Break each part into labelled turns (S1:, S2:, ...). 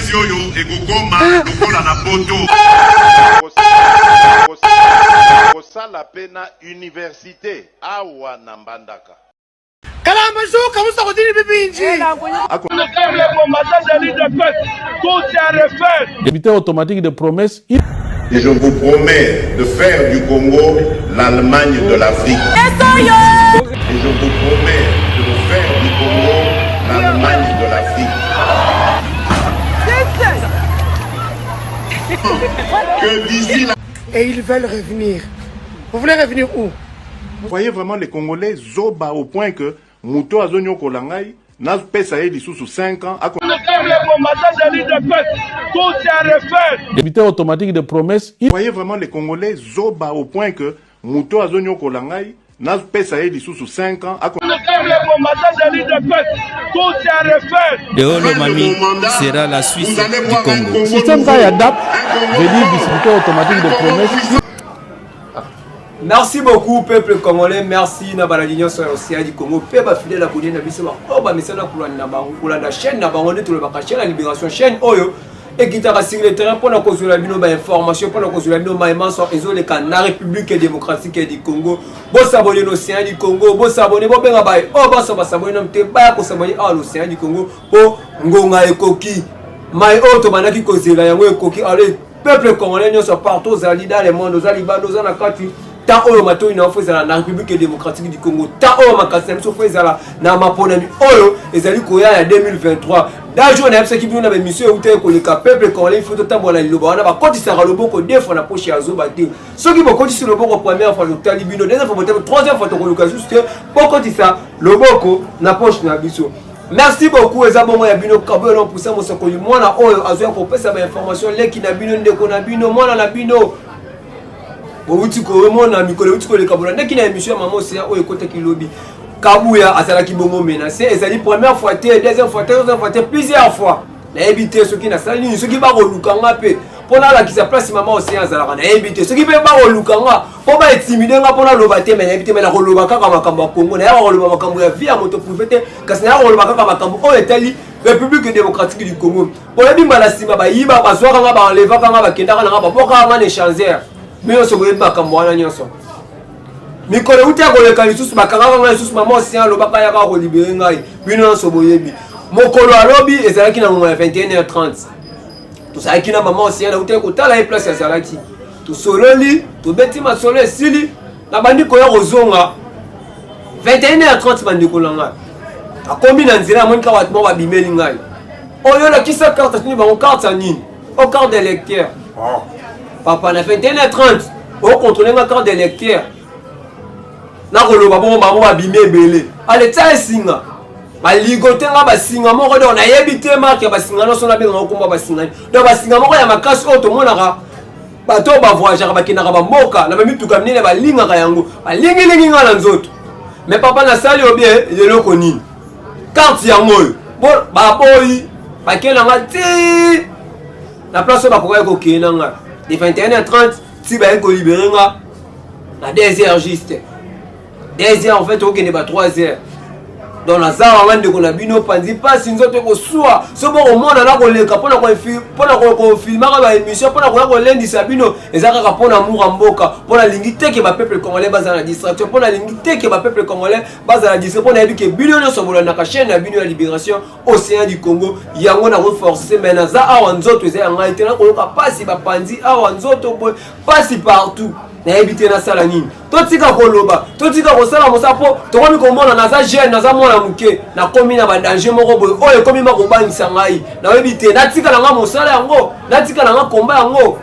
S1: mwasi oyo ekokoma lokola na poto.
S2: Kosala pena université awa na Mbandaka.
S3: Débiteur automatique de promesses.
S1: Et je vous promets de faire du Congo l'Allemagne de l'Afrique. Et je vous promets de faire du Congo l'Allemagne de l'Afrique. Que d'ici là...
S4: Et ils veulent revenir. Vous voulez revenir où?
S5: Vous voyez vraiment les Congolais zoba au point que Mouto Azonyo Kolangai n'a pas essayé d'ici sous 5 ans.
S3: Débiteur automatique de promesses.
S5: Vous voyez vraiment les Congolais zoba au point que Mouto Azonyo Kolangai n'a pas essayé d'ici sous 5 ans.
S6: Deolo Mami sera la Suisse du Congo.
S3: Système Kayadap veut dire distributeur automatique de promesses.
S7: Merci beaucoup peuple congolais, merci na baladinyo sur l'océan du Congo. Peuple fidèle abonné na biso ba oba mesana kula na chaîne na bango tout le bakachela la libération chaîne oyo et qui t'a sur le terrain pour na kozula bino ba information pour na kozula bino maïman sur ezole ka na République démocratique du Congo. Bo s'abonner l'océan du Congo, bo s'abonner bo benga ba oba so ba s'abonner na mte ba ko s'abonner à l'océan du Congo po ngonga ekoki. Mai auto banaki kozela yango ekoki allez peuple congolais nyo so partout dans le monde aux alibado za na kati tant oyo mato ina ofezala na République démocratique du Congo tant oyo makasi na ofezala na maponami oyo ezali koya ya 2023 dajo na yebisa kibino na émission euté koleka peuple congolais il faut tambola liloba wana ba kotisa loboko defo na poche ya zoba te soki bokotisa loboko première fois lotali bino deuxième fois peut-être troisième fois to koluka juste bokotisa loboko na poche na biso. Merci beaucoup eza bongo ya bino kabelo poussa mosokoli mwana oyo azoya kopesa ba information leki na bino ndeko na bino mwana na bino Outi ko mona mikolo outi ko le kabula ndeki na émission ya maman c'est oyo côté kilobi Kabuya azala ki bongo menacé ezali première fois te deuxième fois troisième fois te plusieurs fois na éviter ceux qui na sali ceux qui ba kolukanga pe pona la ki sa place maman aussi azala na éviter ceux qui ba kolukanga po ba intimider nga pona loba te mais éviter mais la koloba kaka makambo ya Congo na ya koloba makambo ya vie ya moto prophète kasi na ya koloba kaka makambo oyo etali République démocratique du Congo pour les bimba la sima ba yiba ba zwaka nga ba enleva kanga ba kendaka nga ba poka nga échanger mais so boye makambo wana nyonso mikolo uti akoleka lisusu bakanga nga lisusu maman aussi alobaka ya ko libérer ngai bino so boyebi mokolo alobi ezalaki na 21h30 to saiki na maman aussi na uti ko tala e place ya zalaki to sololi to beti masolo esili na bandiko ya kozonga 21h30 bandiko langa akomi na nzira monika watu mo babimeli ngai oyo la kisa carte tuni ba carte ya nini au carte d'électeur papa na 21h30 au contrôler ma carte d'électeur na koloba bon maman babimé belé allez tia singa ba ligote nga ba singa moko do na yebite marque ba singa no so na benga ko ba singa do ba singa moko ya makasi auto monaka bato ba voyager ba kinaka ba mboka na mimi tukamnene ba linga ka yango ba lingi nga na nzoto mais papa na sali obie yeloko nini carte yango bon ba boy ba kenanga ti na place ba ko kena nga de 21h30 si ba ko libérer nga na 2h juste 2h en fait ok ne ba 3h dans la zara wande ko na bino panzi pas nzoto ko soa so bo omona na ko leka pona ko filmaka ba émission pona ko lendisa bino ezaka ka pona mura mboka pona lingi teke ba peuple congolais baza na distraction pona lingi teke ba peuple congolais baza na distraction pona yebike bino no so bola na ka chaîne na bino ya libération océan du Congo yango na renforcer mais na za awa nzoto eza ngai tena ko ka pasi ba panzi awa nzoto pasi partout na éviter na sala nini totika koloba totika kosala mosapo tokomi komona na za jeune na za mwana muke na komi na ba danger moko boy oyo komi ma kobanisa ngai na éviter na tika na nga mosala yango na tika na nga komba yango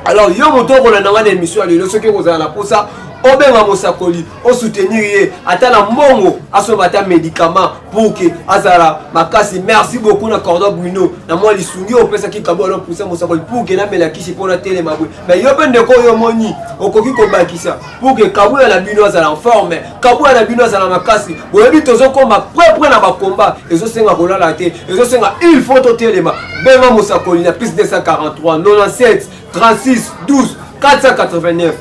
S7: alors yo moto ko na nga émission ya lelo soki kozala na posa obenga mosakoli o soutenir ye atala mbongo asobata médicament pour que azala makasi. Merci beaucoup na Cordon Bruno na moi lisungi opesa ki kabolo poussa mosakoli pour que na melakisi pona tele mabwe mais yo bende ko yo moni okoki ko bakisa pour que kabu ya la bino azala en forme kabu ya la bino azala makasi boyebi tozo komba près na ba combat ezo senga kolala te ezo senga il faut to telema benga mosakoli na plus 243 97 36 12 489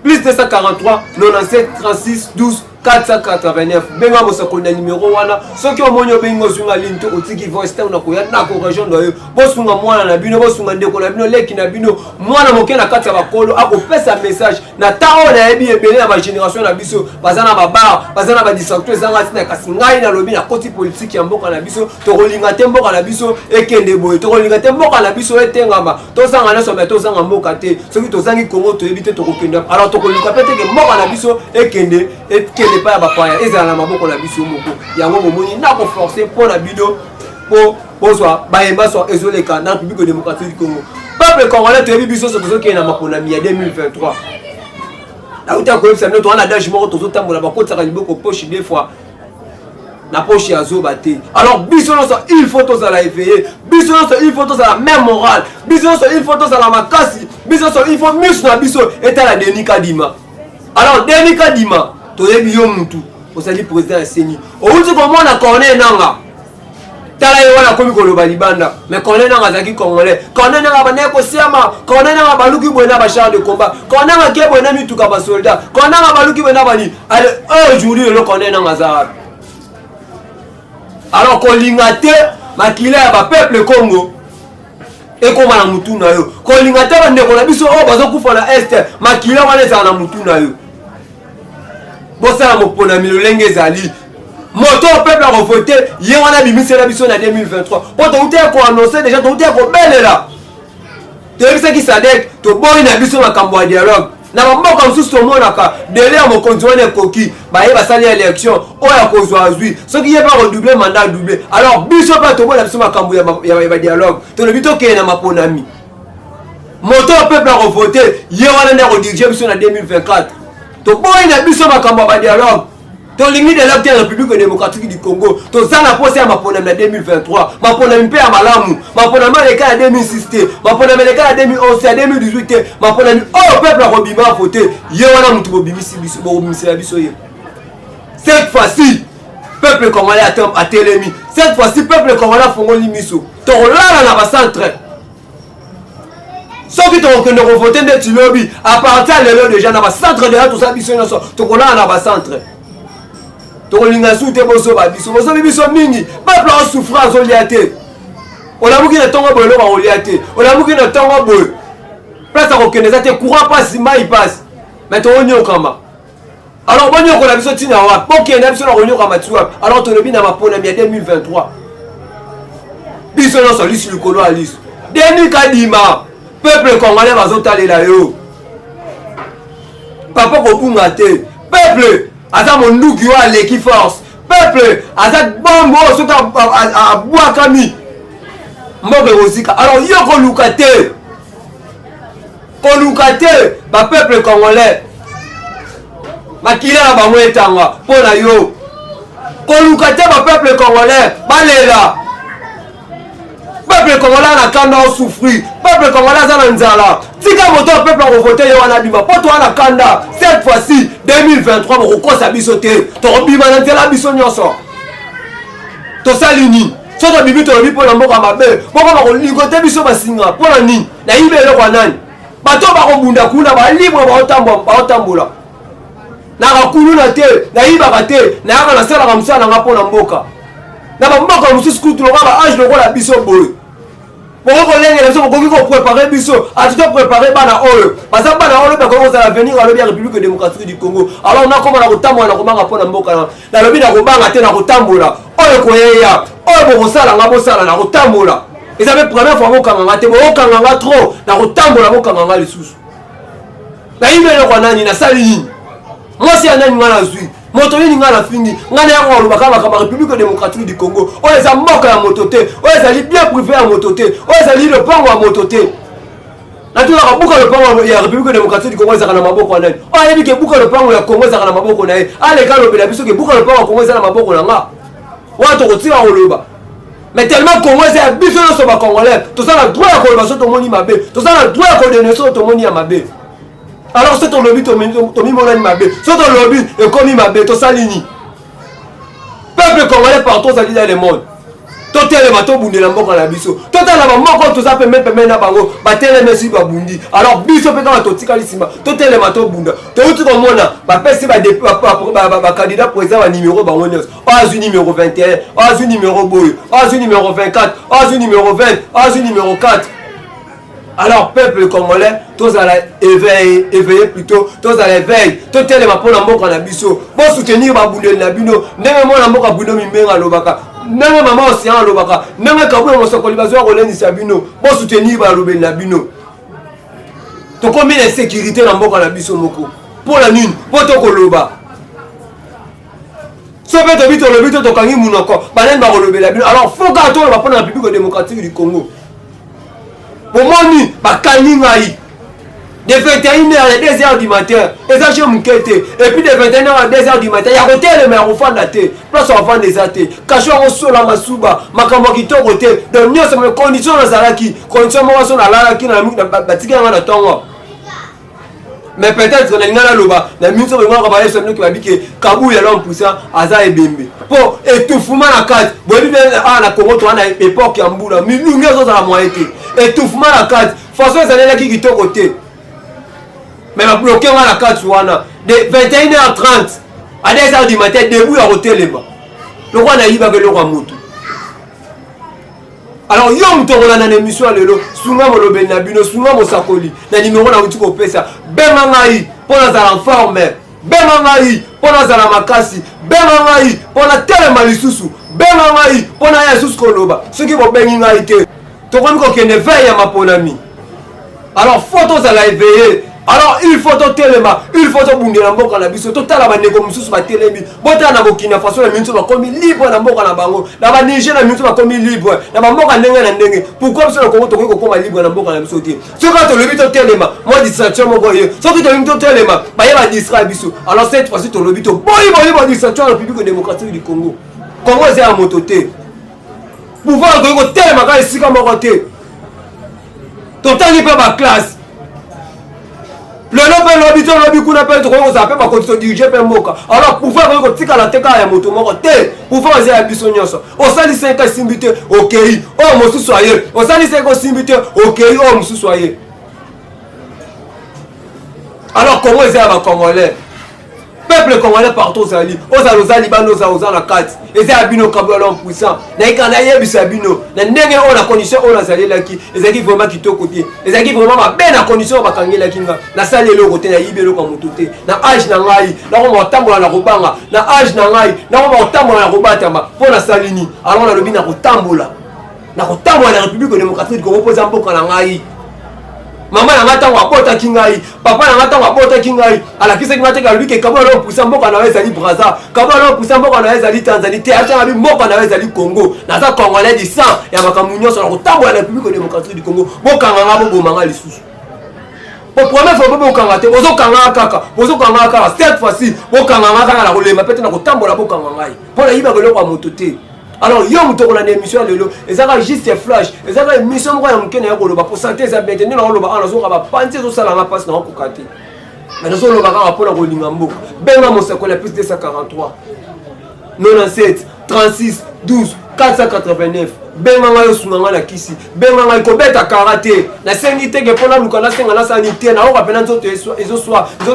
S7: plus 243 97 36 12 489 benga bosakoli na numéro wana soki omoni obengi osunga ligne to otiki voice na koya na ko région doyo bosunga mwana na bino bosunga ndeko na bino leki na bino mwana moke na kati ya bakolo akopesa message na tao na yebi ebele na ba génération na biso bazana babar bazana ba distracteur zanga tina kasi ngai na lobi na koti politique ya mboka na biso to kolinga te mboka na biso ekende boye to kolinga te mboka na biso etengama to sanga na so mais to sanga mboka te soki to zangi Congo to yebi te to kokenda alors to kolinga pete ke mboka na biso ekende pas ya bapaya ezala na maboko na biso moko yango momoni na ko forcer pour la bino pour soit bayemba soit ezoleka na République démocratique du Congo peuple congolais to yebi biso so ki na maponami ya 2023 na uta ko yebisa to na dash moko to tambola bakota ka liboko poche des fois na poche ya zoba te alors biso no il faut tous à la éveiller biso no il faut tous à la même morale biso no il faut tous à la makasi biso no il faut mieux na biso eta la Denis Kadima alors Denis Kadima to yebi yo mutu osali président ya seni outi komona Corneille Nanga tala ye wana komi koloba libanda mais Corneille Nanga azaki congolais Corneille Nanga bana ko siama Corneille Nanga baluki bwena ba char de combat Corneille Nanga ke bwena mituka ba soldat Corneille Nanga baluki bwena bani allez aujourd'hui le Corneille Nanga za alors kolinga te makila ya ba peuple Congo ekoma na mutu na yo kolinga te bande ko na biso o bazokufa na est makila wana za na mutu na yo bosala mopona milolenge ezali moto peuple a voté ye wana bimisela biso na 2023 po to uté ko annoncer déjà to uté ko belela to yebisa ki sadek to boyi na biso makambo ya dialogue na mboka msusu to monaka délai ya mokonzi wana koki baye basali élection oya kozwa azwi soki ye pas redoubler mandat doubler alors biso pa to bona biso makambo ya dialogue to le bito ke na maponami moto peuple a voté ye wana na rediriger biso na 2024 to boy na biso makambo ba dialogue to lingi de la République démocratique du Congo to zana pose ya mapona na 2023 mapona mpe ya malamu mapona maleka ya 2016 mapona maleka ya 2011 ya 2018 mapona oh peuple a bima voter ye wana mutu bobimisi biso bobimisi la biso ye cette fois-ci peuple congolais a telemi cette fois-ci peuple congolais fongoli miso to lala na ba centre soki tokende kovote nde tilobi à partir lelo déjà na ba centre de tout ça biso nyonso tokolala na ba centre tokolinga sute boso ba biso biso mingi peuple en souffrance olia te olamuki na tongo boyo ba olia te olamuki na tongo boyo place kokende za te courant passe mai passe mais to onyo kama alors bonyo ko na biso tina wa pokende biso na onyo kama tuwa alors tolobi na mapona mi 2023 biso nyonso lisi likolo aliso Denis Kadima peuple congolais bazotalela yo papa kobunga te peuple aza monduki wa leki force peuple aza bombo soka abwakami mboke kozika alors yo koluka te ba peuple congolais makila na bango etanga mpona yo koluka te ba peuple congolais balela peuple congolais na kanda o souffrir peuple congolais za na nzala tika moto peuple a voté yo wana bima poto wana kanda cette fois-ci 2023 bokokosa biso te to bima na nzela biso nyonso to salini soto bibi to bipo na mboka mabe moko ba koligote biso basinga pona nini na ibele kwa nani bato ba kobunda kuna ba libre ba otambola na bakulu na te na ibaka te na yaka na sala kamsala nga pona mboka na bamboka mususu kutu lokola ba age lokola biso boye boko lengela biso bokoki kopréparer biso atuto préparer bana oyo baza bana oyo bakozala venir alobi ya République démocratique du Congo alors nakoma na kotambola na kobanga mpona mboka na lobi na kobanga te na kotambola oyo koyeya oyo bokosala nga bosala na kotambola eza mpe première fois bokanga nga te bokanga nga trop na kotambola bokanga nga lisusu nayibele kwa nani nasali nini mwasi ya nani nga nazwi moto nini nga na fingi nga na yango alobaka makama République démocratique du Congo oyo eza mboka ya moto te oyo ezali bien privé ya moto te oyo ezali lopango ya moto te natulaka buka lopango ya République démocratique du Congo ezaka na maboko ya nani oyo ayebi ke buka lopango ya Congo ezaka na maboko na ye aleka alobela biso ke buka lopango ya Congo eza na maboko na nga wana tokotila koloba mais tellement Congo eza ya biso nyonso bacongolais tozala droit ya koloba so tomoni mabe tozala droit ya kodene so tomoni ya mabe alors c'est ton lobby tomi monani mabe c'est ton lobby et comme mabe to salini peuple congolais partout ça dit dans le monde totelema tobundela mboka na biso totala bamoko toza pembe na bango batelema esi babundi alors biso mpe kaka totikali nsima totelema tobunda touti komona bapesi bacandidat président banimero bango nyonso azwi numéro 21 azwi numéro boyo azwi numéro 24 azwi numéro 20 azwi numéro 4. Alors peuple congolais tous à éveiller plutôt tous à l'éveil totelema mpona mboka na biso bo soutenir babundeli na bino ndenge mwana mboka bundo mimenga lobaka ndenge mama océan alobaka ndenge kabula mosokoli bazwa kolendisa bino bo soutenir balobeli na bino tokomi na sécurité na mboka na biso moko mpona nini po tokoloba so mpe tobi tolobi to tokangi munoko banani bakolobela bino alors fo kaka toloba mpona na république démocratique du Congo bomoni bakangi ngai de 21h à 2h du matin eza chez mukete et puis de 21h à 2h du matin ya kotelema ya kofanda te place afanda eza te kasho akosola masuba makambo kitoko te donc nyonso me condition nazalaki condition moko so nalalaki na batiki yanga na ntongo mais peut-être nalinga naloba na minso bengaka bayeso minoki babike kabuya l'homme puissant aza ebembe mpo étouffement na kati boyebi na Congo toa na époque ya mbula milungi ezozala moye te étouffement na kati façon ezalelaki kitoko te mais babloke nga na kati wana de 21h30 à 2h du matin debout ya kotelema lokwa nayibaka eloko ya motu. Alors yo mutokolana na émission lelo sunga molobeli na bino sunga mosakoli na numéro na uti kopesa benga ngai pona za forme benga ngai pona za makasi benga ngai pona telema lisusu benga ngai pona ya lisusu koloba soki bo bengi ngai te tokomi ko kende veille ya maponami. Alors photos à la éveiller. Alors il faut totelema il faut tobundela mboka na biso totala bandeko mosusu batelemi botala na Burkina Faso na minso bakomi libre na mboka na bango na ba Niger na minso bakomi libre na bamboka ndenge na ndenge pourquoi biso na Congo tokoki kokoma libre na mboka na biso te soki tolobi totelema moi distraction moko ye soki tolobi totelema baye ba distraire biso alors cette fois-ci tolobi to boyi distraction na République démocratique du Congo Congo eza ya moto te pouvoir tokoki kotelema ka esika moko te totangi mpe baklasse lelo mpe lobi to lobi kuna mpe tokoki kozala mpe bakondition dirige mpe mboka alors pouvoir koki kotikala te kaka ya moto moko te pouvoir eza ya biso nyonso osalisi eka esimbi te okei oyo mosusu aye osalisi eka osimbi te okei oyo mosusu aye. Alors Congo eza ya bacongolais peuple congolais partout ozali ozali bano oza na kati eza ya bino kabula l'homme puissant naika nayebisa bino na ndenge oyo na condition oyo nazalelaki ezalaki vraiment kitoko te ezalaki vraiment mabe na condition oyo bakangelaki nga nasali eloko te nayibi eloko ya motu te na age na ngai nakoma kotambola na kobanga na age na ngai nakoma kotambola na kobatama mpo nasali nini alors nalobi na kotambola na République démocratique du Congo mpo eza mboka na ngai. Maman na ntango abotaki ngai papa na ntango abotaki ngai alakisaki ngai te kalobi ke kabula l'homme puissant mboka na ezali Brazza kabula l'homme puissant mboka na ezali Tanzanie te acha bi mboka na ezali Congo naza congolais du sang ya makambo nyonso na kotambola na République démocratique du Congo bokanga nga bobomanga lisusu po première fois bokanga te bozokanga kaka cette fois-ci bokanga nga kaka na kolema pete na kotambola bokanga ngai mpo na yiba koloko ya moto te. Alors yo mutokola na émission lelo ezaka juste flash ezaka émission moko ya mukene ya koloba pour santé za bien tenir na koloba ana zoka ba panzi zo sala na passe na kokate mais nazo loba ka pona kolinga mboka benga mosakola plus 243 97 36 12 489 benga ngayo sunanga na kisi benga ngayo kobeta karate na sengi teke pona luka na senga na sanité na oka pena nzoto ezo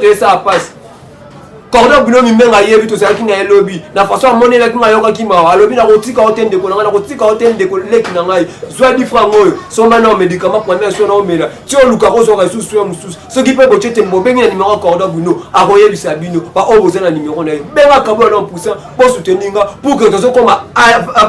S7: esa passe Cordo bino mimenga yebi to saki na lobby na façon monnaie la kinga yoka kima alobi na kotika hotel de kolanga na kotika hotel de leki na ngai soit di frango somba na médicament première so na omela ti oluka ko so ka susu mususu ce qui peut bochete mbobengi na numéro cordo bino akoyebi sabino ba oboza na numéro na benga kabula l'homme puissant pour soutenir pour que tozo koma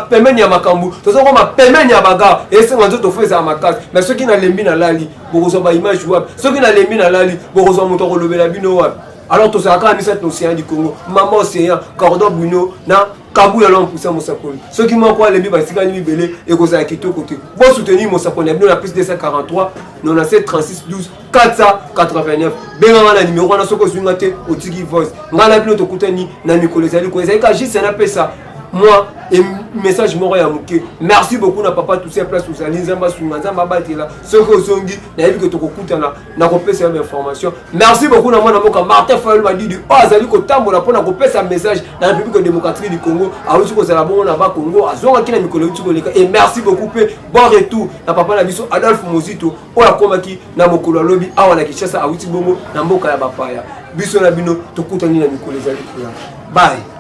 S7: pemeni ya makambu tozo koma pemeni ya baga et c'est nganzo to feza makasi mais ceux qui na lembi na lali bokozo ba image wap ceux qui na lembi na lali bokozo moto ko lobela bino wap. Alors tout ça quand cette océan du Congo maman océan cordon bruno na kabula l'homme puissant mosakoli ceux qui m'ont quoi les bi basika ni belé et ko za kito côté bon soutenir mosakoli bino na plus 243 97 36 12 489 benga na numéro na soko swinga te otiki voice ngala bino to kutani na mikolo zali ko ezali ka juste na pesa moi et message moko ya muke. Merci beaucoup na papa tout ces place où ça nzamba sunganzamba batela soko songi na yebi que to kokutana na kopesa information. Merci beaucoup na mwana moka Martin Fayulu Madidi azali ko tambola pona kopesa message na République démocratique du Congo a uti ko zala bongo na ba Congo azonga kina mikolo uti ko leka et merci beaucoup pe bon retour na papa na biso Adolphe Mozito oya komaki na mokolo lobi awa na Kinshasa a uti bongo na mboka ya bapaya biso na bino tokutani na mikolo ezali kuna. Bye.